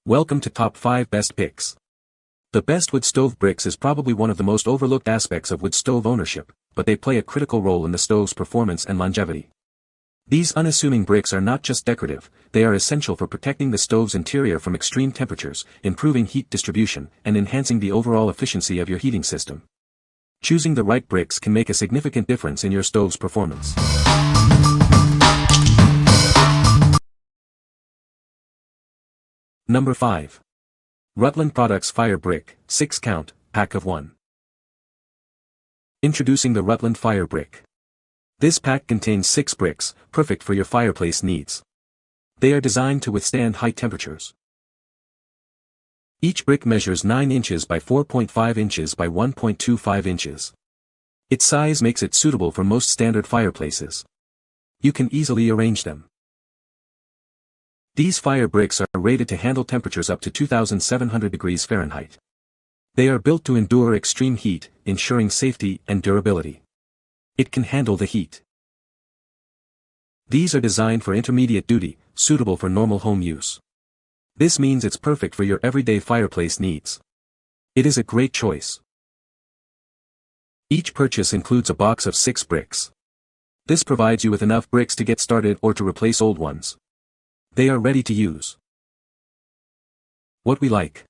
Welcome to Top 5 Best Picks. The best wood stove bricks is probably one of the most overlooked aspects of wood stove ownership, but they play a critical role in the stove's performance and longevity. These unassuming bricks are not just decorative, they are essential for protecting the stove's interior from extreme temperatures, improving heat distribution, and enhancing the overall efficiency of your heating system. Choosing the right bricks can make a significant difference in your stove's performance. Number 5. Rutland Products FireBrick, 6 count, pack of 1. Introducing the Rutland FireBrick. This pack contains 6 bricks, perfect for your fireplace needs. They are designed to withstand high temperatures. Each brick measures 9 inches by 4.5 inches by 1.25 inches. Its size makes it suitable for most standard fireplaces. You can easily arrange them. These fire bricks are rated to handle temperatures up to 2,700 degrees Fahrenheit. They are built to endure extreme heat, ensuring safety and durability. It can handle the heat. These are designed for intermediate duty, suitable for normal home use. This means it's perfect for your everyday fireplace needs. It is a great choice. Each purchase includes a box of 6 bricks. This provides you with enough bricks to get started or to replace old ones. They are ready to use. What we like.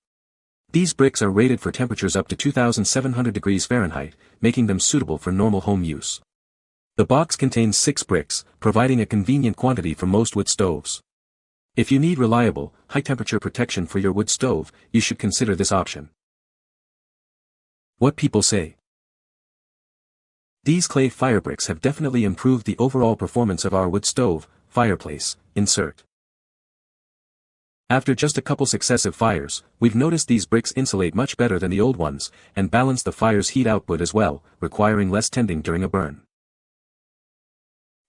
These bricks are rated for temperatures up to 2,700 degrees Fahrenheit, making them suitable for normal home use. The box contains 6 bricks, providing a convenient quantity for most wood stoves. If you need reliable, high-temperature protection for your wood stove, you should consider this option. What people say. These clay firebricks have definitely improved the overall performance of our wood stove, Fireplace, insert. After just a couple successive fires, we've noticed these bricks insulate much better than the old ones, and balance the fire's heat output as well, requiring less tending during a burn.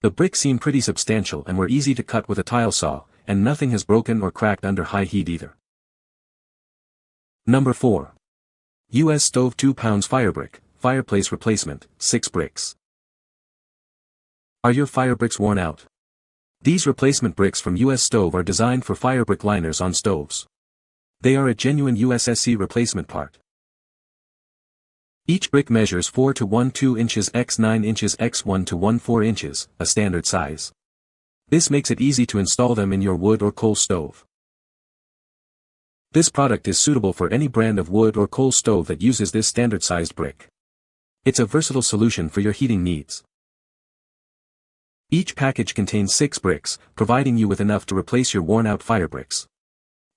The bricks seem pretty substantial and were easy to cut with a tile saw, and nothing has broken or cracked under high heat either. Number 4. U.S. Stove 2 pounds FireBrick, Fireplace Replacement, 6 bricks. Are your FireBricks worn out? These replacement bricks from U.S. Stove are designed for FireBrick liners on stoves. They are a genuine USSC replacement part. Each brick measures 4 to 1.2 inches x 9 inches x 1 to 1.4 inches, a standard size. This makes it easy to install them in your wood or coal stove. This product is suitable for any brand of wood or coal stove that uses this standard-sized brick. It's a versatile solution for your heating needs. Each package contains 6 bricks, providing you with enough to replace your worn-out FireBricks.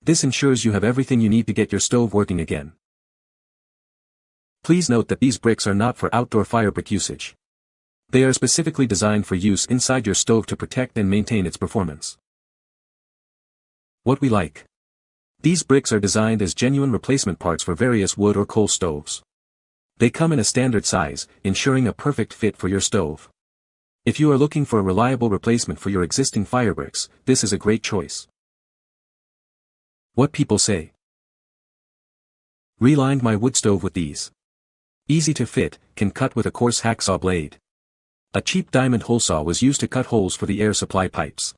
This ensures you have everything you need to get your stove working again. Please note that these bricks are not for outdoor FireBrick usage. They are specifically designed for use inside your stove to protect and maintain its performance. What we like. These bricks are designed as genuine replacement parts for various wood or coal stoves. They come in a standard size, ensuring a perfect fit for your stove. If you are looking for a reliable replacement for your existing FireBricks, this is a great choice. What people say. Relined my wood stove with these. Easy to fit, can cut with a coarse hacksaw blade. A cheap diamond hole saw was used to cut holes for the air supply pipes.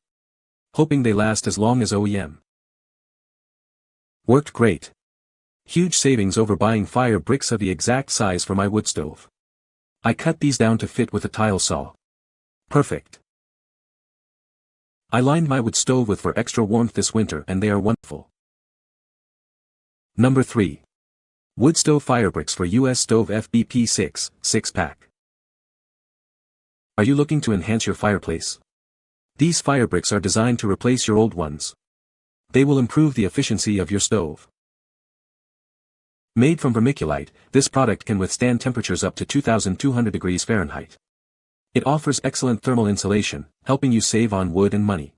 Hoping they last as long as OEM. Worked great. Huge savings over buying FireBricks of the exact size for my wood stove. I cut these down to fit with a tile saw. Perfect. I lined my wood stove with for extra warmth this winter and they are wonderful. Number 3. Woodstove FireBricks for U.S. Stove FBP 6, 6-pack. Are you looking to enhance your fireplace? These FireBricks are designed to replace your old ones. They will improve the efficiency of your stove. Made from vermiculite, this product can withstand temperatures up to 2,200 degrees Fahrenheit. It offers excellent thermal insulation, helping you save on wood and money.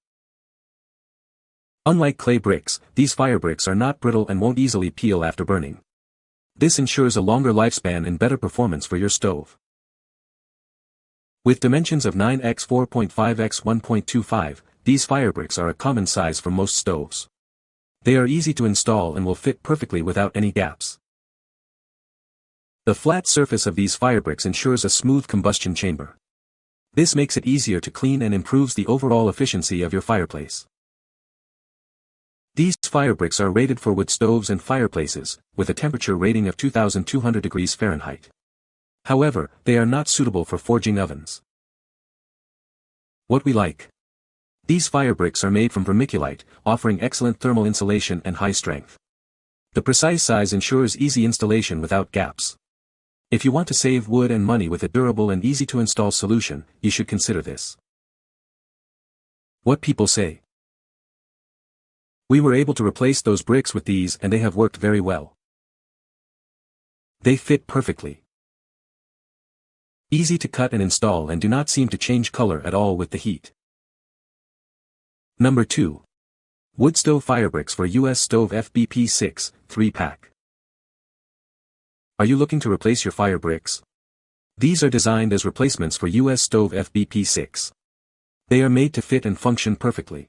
Unlike clay bricks, these FireBricks are not brittle and won't easily peel after burning. This ensures a longer lifespan and better performance for your stove. With dimensions of 9x 4.5x 1.25, these FireBricks are a common size for most stoves. They are easy to install and will fit perfectly without any gaps. The flat surface of these FireBricks ensures a smooth combustion chamber. This makes it easier to clean and improves the overall efficiency of your fireplace. These FireBricks are rated for wood stoves and fireplaces, with a temperature rating of 2200 degrees Fahrenheit. However, they are not suitable for forging ovens. What we like. These FireBricks are made from vermiculite, offering excellent thermal insulation and high strength. The precise size ensures easy installation without gaps. If you want to save wood and money with a durable and easy-to-install solution, you should consider this. What people say. We were able to replace those bricks with these and they have worked very well. They fit perfectly. Easy to cut and install and do not seem to change color at all with the heat. Number 2. Woodstove FireBricks for US Stove FBP6, 3-pack. Are you looking to replace your FireBricks? These are designed as replacements for US Stove FBP6. They are made to fit and function perfectly.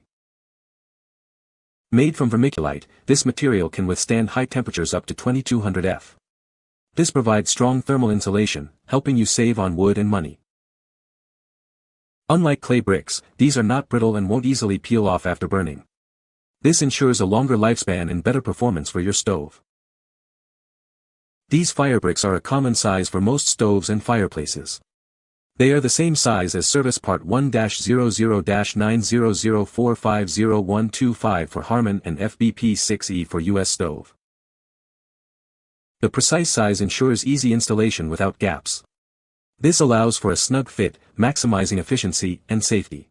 Made from vermiculite, this material can withstand high temperatures up to 2200 F. This provides strong thermal insulation, helping you save on wood and money. Unlike clay bricks, these are not brittle and won't easily peel off after burning. This ensures a longer lifespan and better performance for your stove. These FireBricks are a common size for most stoves and fireplaces. They are the same size as Service Part 1-00-9004500125 for Harman and FBP6E for US Stove. The precise size ensures easy installation without gaps. This allows for a snug fit, maximizing efficiency and safety.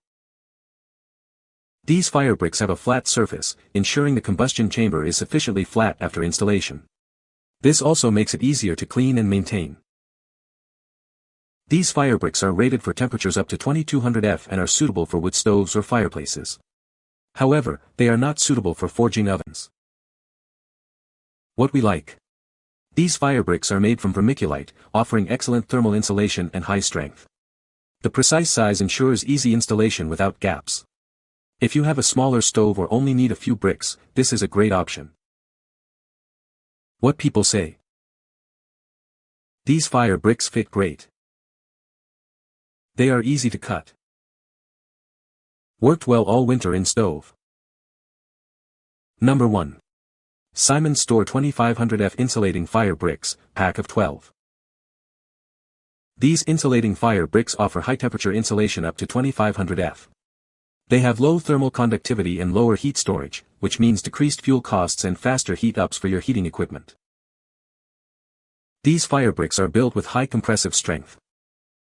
These FireBricks have a flat surface, ensuring the combustion chamber is sufficiently flat after installation. This also makes it easier to clean and maintain. These FireBricks are rated for temperatures up to 2200 F and are suitable for wood stoves or fireplaces. However, they are not suitable for forging ovens. What we like. These FireBricks are made from vermiculite, offering excellent thermal insulation and high strength. The precise size ensures easy installation without gaps. If you have a smaller stove or only need a few bricks, this is a great option. What people say. These FireBricks fit great. They are easy to cut. Worked well all winter in stove. Number 1. Simon Store 2500F Insulating FireBricks, pack of 12. These insulating FireBricks offer high-temperature insulation up to 2500 F. They have low thermal conductivity and lower heat storage, which means decreased fuel costs and faster heat ups for your heating equipment. These FireBricks are built with high compressive strength.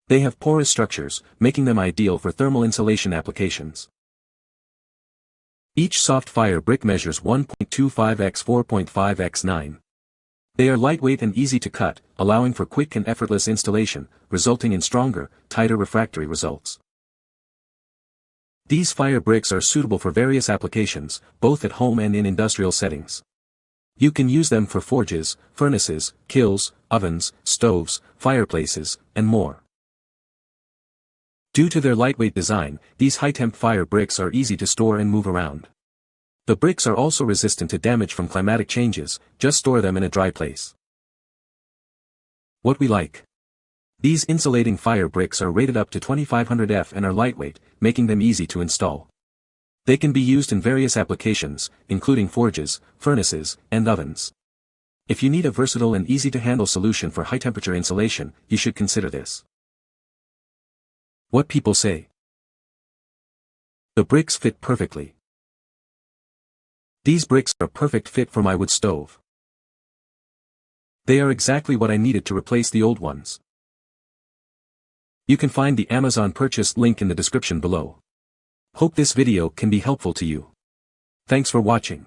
They have porous structures, making them ideal for thermal insulation applications. Each soft FireBrick measures 1.25 x 4.5 x 9. They are lightweight and easy to cut, allowing for quick and effortless installation, resulting in stronger, tighter refractory results. These FireBricks are suitable for various applications, both at home and in industrial settings. You can use them for forges, furnaces, kilns, ovens, stoves, fireplaces, and more. Due to their lightweight design, these high-temp FireBricks are easy to store and move around. The bricks are also resistant to damage from climatic changes, just store them in a dry place. What we like. These insulating FireBricks are rated up to 2500 F and are lightweight, making them easy to install. They can be used in various applications, including forges, furnaces, and ovens. If you need a versatile and easy-to-handle solution for high-temperature insulation, you should consider this. What people say. The bricks fit perfectly. These bricks are a perfect fit for my wood stove. They are exactly what I needed to replace the old ones. You can find the Amazon purchase link in the description below. Hope this video can be helpful to you. Thanks for watching.